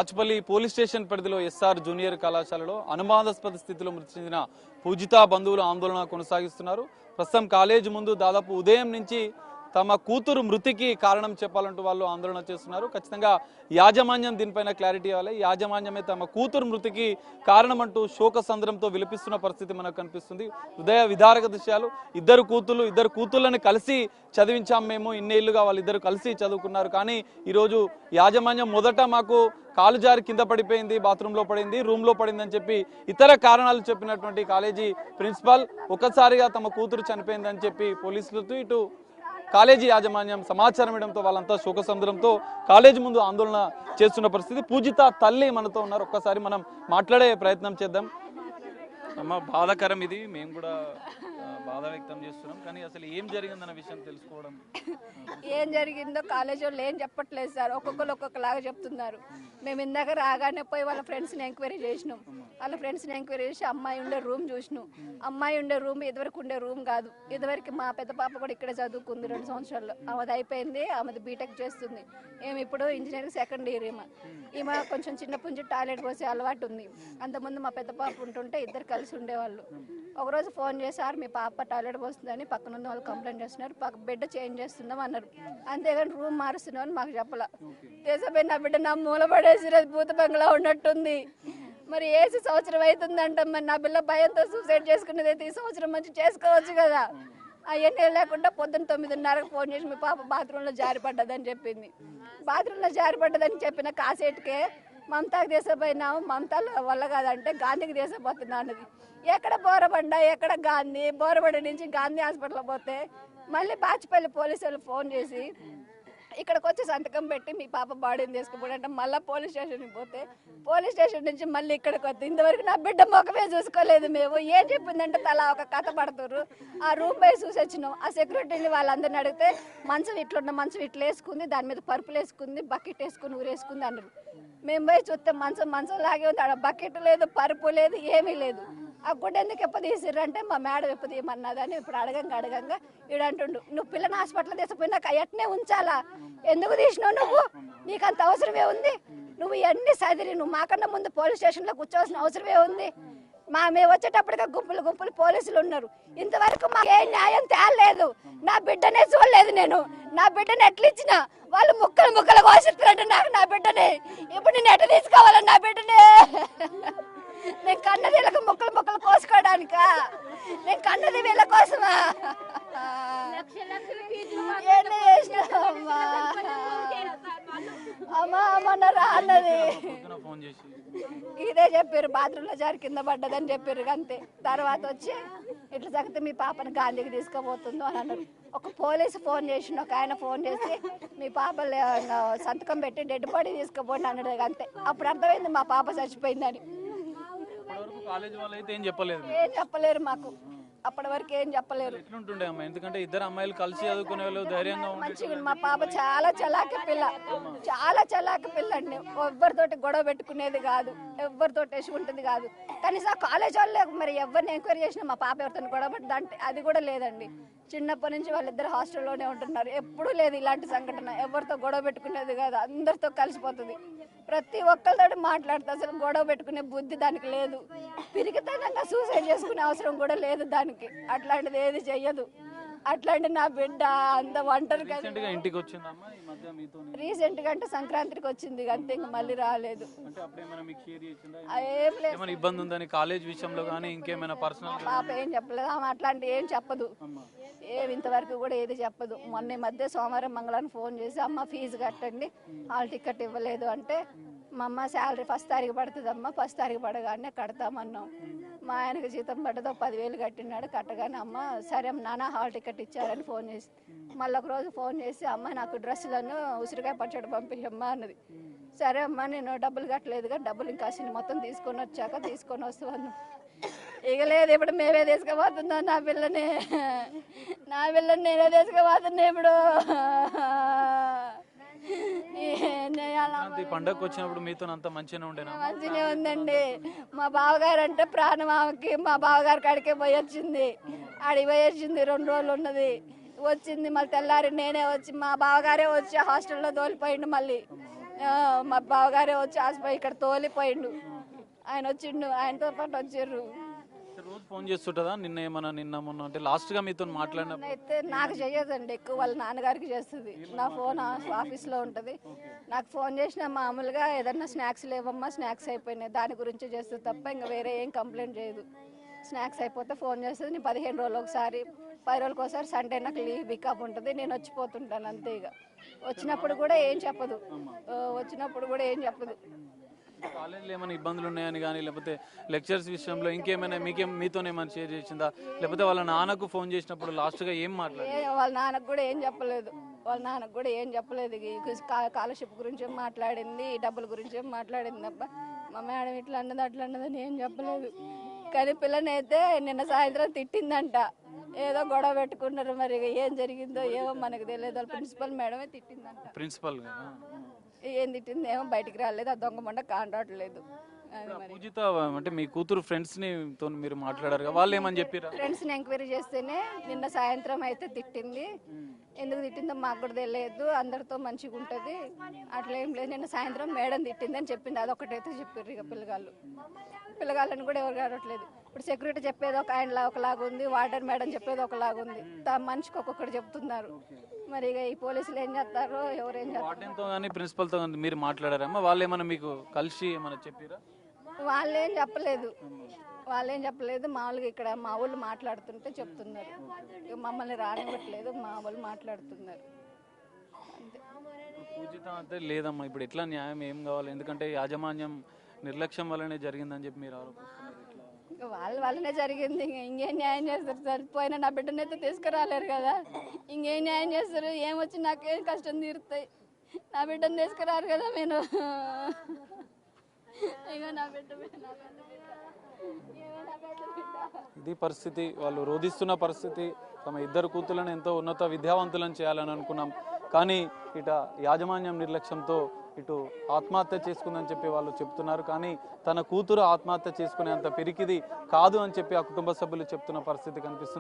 Rachapalli police station పరిధిలో SR junior కళాశాలలో అనుమానాస్పద స్థితిలో మృతి చెందిన పూజిత బంధువులు ఆందోళన కొనసాగిస్తున్నారు. ప్రస్తుతం కాలేజీ ముందు దాదాపు ఉదయం నుంచి తమ కూతురు మృతికి కారణం చెప్పాలంటూ వాళ్ళు ఆందోళన చేస్తున్నారు. ఖచ్చితంగా యాజమాన్యం దీనిపైన క్లారిటీ ఇవ్వాలి. యాజమాన్యమే తమ కూతురు మృతికి కారణమంటూ శోక సంద్రంతో విలపిస్తున్న పరిస్థితి మనకు కనిపిస్తుంది. హృదయ విదారక దృశ్యాలు. ఇద్దరు కూతుళ్ళని కలిసి చదివించాం మేము, ఇన్నేళ్లుగా వాళ్ళిద్దరు కలిసి చదువుకున్నారు. కానీ ఈరోజు యాజమాన్యం మొదట మాకు కాలు జారి కింద పడిపోయింది, బాత్రూంలో పడింది, రూమ్లో పడింది అని చెప్పి ఇతర కారణాలు చెప్పినటువంటి కాలేజీ ప్రిన్సిపాల్ ఒక్కసారిగా తమ కూతురు చనిపోయిందని చెప్పి పోలీసులతో ఇటు కాలేజీ యాజమాన్యం సమాచారం ఇవ్వడంతో వాళ్ళంతా శోకసంద్రంతో కాలేజీ ముందు ఆందోళన చేస్తున్న పరిస్థితి. పూజిత తల్లి మనతో ఉన్నారు, ఒక్కసారి మనం మాట్లాడే ప్రయత్నం చేద్దాం. అమ్మ, బాధాకరం ఇది, మేము కూడా బాధ వ్యక్తం చేస్తున్నాం. కానీ అసలు ఏం జరిగిందన్న విషయం తెలుసుకోవడం. ఏం జరిగిందో కాలేజీ వాళ్ళు ఏం చెప్పట్లేదు సార్, ఒక్కొక్కరు ఒక్కొక్కలాగా చెప్తున్నారు. మేము ఇందాక రాగానే పోయి వాళ్ళ ఫ్రెండ్స్ని ఎంక్వైరీ చేసినాం. వాళ్ళ ఫ్రెండ్స్ని ఎంక్వైరీ చేసి అమ్మాయి ఉండే రూమ్ చూసినాం. అమ్మాయి ఉండే రూమ్ ఇదివరకు ఉండే రూమ్ కాదు. ఇదివరకు మా పెద్ద పాప కూడా ఇక్కడే చదువుకుంది 2 సంవత్సరాలు. ఆమెది అయిపోయింది, ఆమెది బీటెక్ చేస్తుంది. ఏమి ఇప్పుడు ఇంజనీరింగ్ సెకండ్ ఇయర్. ఈమె కొంచెం చిన్నప్పుడు టాయిలెట్ పోసే అలవాటు ఉంది. అంతకుముందు మా పెద్ద పాప ఉంటుంటే ఇద్దరు కలిసి ఉండేవాళ్ళు. ఒకరోజు ఫోన్ చేశారు, మీ పాప టాయిలెట్ పోస్తుందని పక్కన ఉన్న వాళ్ళు కంప్లైంట్ చేస్తున్నారు, బెడ్ చేంజ్ చేస్తుందాం అన్నారు. అంతేగాని రూమ్ మారుస్తున్నాం అని మాకు చెప్పాల. దేశపోయి నా బిడ్డ నా మూల పడేసి భూత బంగ్లా ఉన్నట్టుంది. మరి ఏసి సంవత్సరం అవుతుందంట. మరి నా పిల్ల భయంతో సూసైడ్ చేసుకునేది అయితే ఈ సంవత్సరం మంచి చేసుకోవచ్చు కదా. అవన్నీ లేకుండా పొద్దున్న 9:30కు ఫోన్ చేసి మీ పాప బాత్రూంలో జారిపడ్డదని చెప్పింది. బాత్రూంలో జారిపడ్డదని చెప్పిన కాసేట్కే మమతాకి దేశపోయినాము, మమతా వల్ల కాదంటే గాంధీకి దేశపోతున్నా అన్నది. ఎక్కడ బోరబండ, ఎక్కడ గాంధీ? బోరబండ నుంచి గాంధీ హాస్పిటల్ పోతే మళ్ళీ బాచిపల్లి పోలీసు వాళ్ళు ఫోన్ చేసి ఇక్కడికి వచ్చి సంతకం పెట్టి మీ పాప బాడీని తీసుకుపోడంటే మళ్ళీ పోలీస్ స్టేషన్కి పోతే పోలీస్ స్టేషన్ నుంచి మళ్ళీ ఇక్కడికి వద్దు. ఇంతవరకు నా బిడ్డ ముఖమే చూసుకోలేదు మేము. ఏం చెప్పిందంటే తలా ఒక కథ పడుతున్నారు. ఆ రూమ్ పై చూసి వచ్చినాం. ఆ సెక్యూరిటీని వాళ్ళందరిని అడిగితే మంచం ఇట్లున్న మంచం ఇట్లా వేసుకుంది, దాని మీద పరుపులు వేసుకుంది, బకెట్ వేసుకుని ఊరేసుకుంది అన్నారు. మేము పోయి చూస్తే మంచం లాగే ఉంది. ఆడ బకెట్ లేదు, పరుపు లేదు, ఏమీ లేదు. ఆ గుడ్డ ఎందుకు ఎప్పదీసిర్రంటే మా మేడం ఎప్పదీయమన్నదని ఇప్పుడు అడగంగా ఈడంటుండు, నువ్వు పిల్లని హాస్పిటల్ తీసుకుపోయినాక ఎట్నే ఉంచాలా? ఎందుకు తీసినావు నువ్వు? నీకు అంత అవసరమే ఉంది? నువ్వు ఎన్ని సదిరి నువ్వు మాకన్నా ముందు పోలీస్ స్టేషన్లో కూర్చోవలసిన అవసరమే ఉంది? మేము వచ్చేటప్పటికే గుంపులు పోలీసులు ఉన్నారు. ఇంతవరకు మాకు ఏ న్యాయం తేలేదు. నా బిడ్డనే చూడలేదు నేను. నా బిడ్డని ఎట్లా ఇచ్చిన వాళ్ళు ముక్కలు కోసిస్తారంటే నాకు నా బిడ్డని ఇప్పుడు నేను ఎట్లా తీసుకోవాలని నా బిడ్డనే? నేను కన్నది వీళ్ళకి ముక్కలు కోసుకోవడానిక? నేను కన్నది వీళ్ళ కోసమా? అమ్మా అన్నది ఇదే చెప్పారు, బాత్రూంలో జారి కింద పడ్డదని చెప్పారు. అంతే. తర్వాత వచ్చి ఇట్లా చదివితే మీ పాపను గాంధీకి తీసుకుపోతుందో అని అన్నారు. ఒక పోలీసు ఫోన్ చేసిండు, ఒక ఆయన ఫోన్ చేసి మీ పాప సంతకం పెట్టి డెడ్ బాడీ తీసుకుపోండి అన్నాడు. అంతే. అప్పుడు అర్థమైంది మా పాప చచ్చిపోయిందని. ఏం చెప్పలేరు మాకు, అప్పటి వరకు ఏం చెప్పలేరు. ఎందుకంటే ఇద్దరు అమ్మాయిలు కలిసి చదువుకునే వాళ్ళు ధైర్యంగా మంచిగా. మా పాప చాలా చలాకి పిల్ల అండి. ఎవరితోటి గొడవ పెట్టుకునేది కాదు, ఎవరితోటి వేసుకుంటుంది కాదు. కనీసం కాలేజ్ వాళ్ళు మరి ఎవరిని ఎంక్వైరీ చేసినా మా పాప ఎవరితో గొడవ పెట్టి అంటే అది కూడా లేదండి. చిన్నప్పటి నుంచి వాళ్ళిద్దరు హాస్టల్లోనే ఉంటున్నారు. ఎప్పుడూ లేదు ఇలాంటి సంఘటన. ఎవరితో గొడవ పెట్టుకునేది కాదు, అందరితో కలిసిపోతుంది. ప్రతి ఒక్కరితో మాట్లాడుతుంది. అసలు గొడవ పెట్టుకునే బుద్ధి దానికి లేదు. పిరికితనంగా సూసైడ్ చేసుకునే అవసరం కూడా లేదు దానికి. అట్లాంటిది ఏది చెయ్యదు. అట్లాంటి నా బిడ్డ అంత ఒంటరి. రీసెంట్ గా అంటే సంక్రాంతికి వచ్చింది అంతే, ఇంకా మళ్ళీ రాలేదు. పాప ఏం చెప్పలేదు. ఆమె అట్లాంటి ఏం చెప్పదు, ఇంతవరకు కూడా ఏది చెప్పదు. మొన్న మధ్య సోమవారం మంగళవారం ఫోన్ చేసి అమ్మ ఫీజు కట్టండి, హాల్ టికెట్ ఇవ్వలేదు అంటే మా అమ్మ శాలరీ 1st తారీఖు పడుతుందమ్మా, 1st తారీఖు పడగానే కడతామన్నాం. మా ఆయనకు జీతం పడ్డదో 10,000 కట్టినాడు. కట్టగానే అమ్మ సరే నాన్న హాల్ టికెట్ ఇచ్చారని ఫోన్ చేసి మళ్ళీ ఒక రోజు ఫోన్ చేసి అమ్మ నాకు డ్రెస్సులను ఉసిరికాయ పచ్చడి పంపించమ్మా అన్నది. సరే అమ్మ నేను డబ్బులు కట్టలేదుగా, డబ్బులు ఇంకా అసలు మొత్తం తీసుకొని వస్తాను. ఇక లేదు, ఇప్పుడు మేమే తీసుకుపోతున్నాం నా పిల్లని నేనే తీసుకుపోతున్నా ఇప్పుడు. పండగకు వచ్చినప్పుడు మీతో అంత మంచిగానే ఉందండి. మా బావగారు అంటే ప్రాణం ఆమెకి. మా బావగారి కాడికే పోయొచ్చింది, ఆడికి పోయొచ్చింది. 2 రోజులు ఉన్నది, వచ్చింది. మళ్ళీ తెల్లారి నేనే వచ్చి మా బావగారే వచ్చి హాస్టల్లో తోలిపోయిండు. మళ్ళీ మా బావగారే వచ్చి హాస్పిటల్ ఇక్కడ తోలిపోయిండు. ఆయన వచ్చిండు, ఆయనతో పాటు వచ్చారు. రోజు ఫోన్ చేస్తుంటదా? నిన్న మొన్న అంటే లాస్ట్ గా మీతో మాట్లాడిన అయితే నాకు చెయ్యదండి, ఎక్కువ వాళ్ళ నాన్నగారికి చేస్తుంది. నా ఫోన్ ఆఫీస్లో ఉంటుంది. నాకు ఫోన్ చేసిన మామూలుగా ఏదన్నా స్నాక్స్ లేవమ్మా, స్నాక్స్ అయిపోయినాయి, దాని గురించి చేస్తుంది తప్ప ఇంకా వేరే ఏం కంప్లైంట్ చేయదు. స్నాక్స్ అయిపోతే ఫోన్ చేస్తుంది. నేను 15 రోజులు ఒకసారి, 10 రోజులకు ఒకసారి సండే నాకు లీవ్ పికప్ ఉంటుంది, నేను వచ్చిపోతుంటాను అంతే. ఇక వచ్చినప్పుడు కూడా ఏం చెప్పదు, కాలేజీలో ఏమైనా ఇబ్బందులు ఉన్నాయని కానీ, లేకపోతే లెక్చర్స్ విషయంలో ఇంకేమైనా మీతోనేమైనా షేర్ చేసిందా? లేకపోతే వాళ్ళ నాన్నకు ఫోన్ చేసినప్పుడు లాస్ట్ గా ఏం మాట్లాడారు? వాళ్ళ నాన్నకు కూడా ఏం చెప్పలేదు. స్కాలర్షిప్ గురించి ఏం మాట్లాడింది, డబ్బుల గురించి ఏం మాట్లాడింది తప్ప మా మేడం ఇట్లా అన్నది అట్లా అన్నదని ఏం చెప్పలేదు. కానీ పిల్లనైతే నిన్న సాయంత్రం తిట్టిందంట, ఏదో గొడవ పెట్టుకున్నారు. మరి ఏం జరిగిందో ఏమో మనకు తెలియదు. ప్రిన్సిపల్ మేడమే తిట్టిందంట. ప్రిన్సిపల్ ఏం తిట్టింది ఏమో బయటికి రాలేదు. ఆ దొంగ మొండ కాంటాడలేదు. పూజిత అంటే మీ కూతురు ఫ్రెండ్స్ ని మీరు మాట్లాడారు, వాళ్ళు ఏమని చెప్పారు? ఫ్రెండ్స్ ని ఎంక్వైరీ చేస్తేనే నిన్న సాయంత్రం అయితే తిట్టింది. ఎందుకు తిట్టిందో మాకు కూడా తెలియదు, అందరితో మంచిగా ఉంటుంది అట్లా ఏం లేదు. నిన్న సాయంత్రం మేడం తిట్టింది అని చెప్పింది. అదొకటైతే చెప్పారు. ఇక పిల్లగాళ్ళని కూడా ఎవరు అడగట్లేదు. ఇప్పుడు సెక్యూరిటీ చెప్పేది ఒక ఆయనలా ఒకలాగా ఉంది, వార్డెన్ మేడం చెప్పేది ఒకలాగా ఉంది. మనిషికి ఒక్కొక్కటి చెప్తున్నారు. మరి ఇక ఈ పోలీసులు ఏం చేస్తారో ఎవరేం చేస్తారు. ప్రిన్సిపల్ తో మీరు మాట్లాడారమ్మా? వాళ్ళు ఏమైనా మీకు కలిసి ఏమైనా చెప్పారా? వాళ్ళేం చెప్పలేదు. మామూలుగా ఇక్కడ మా వాళ్ళు మాట్లాడుతుంటే చెప్తున్నారు. మమ్మల్ని రానివ్వట్లేదు, మా వాళ్ళు మాట్లాడుతున్నారు అంతే. పూజిత అంటే లేదమ్మా, ఇప్పుడు ఎట్లా న్యాయం ఏం కావాలి? ఎందుకంటే యాజమాన్యం నిర్లక్ష్యం వల్లనే జరిగిందని చెప్పి మీరు ఆరోపిస్తున్నారు. వాళ్ళ వల్లనే జరిగింది. ఇంకేం న్యాయం చేస్తారు సార్? పోయిన నా బిడ్డనైతే తీసుకురాలేరు కదా, ఇంకేం న్యాయం చేస్తారు? ఏమొచ్చి నాకేం కష్టం తీరుతాయి? నా బిడ్డను తీసుకురారు కదా. నేను ఇది పరిస్థితి, వాళ్ళు రోధిస్తున్న పరిస్థితి. తమ ఇద్దరు కూతులను ఎంతో ఉన్నత విద్యావంతులను చేయాలని అనుకున్నాం, కానీ ఇట యాజమాన్యం నిర్లక్ష్యంతో ఇటు ఆత్మహత్య చేసుకుందని చెప్పి వాళ్ళు చెప్తున్నారు. కానీ తన కూతురు ఆత్మహత్య చేసుకునేంత పిరికిది కాదు అని చెప్పి ఆ కుటుంబ సభ్యులు చెప్తున్న పరిస్థితి కనిపిస్తుంది.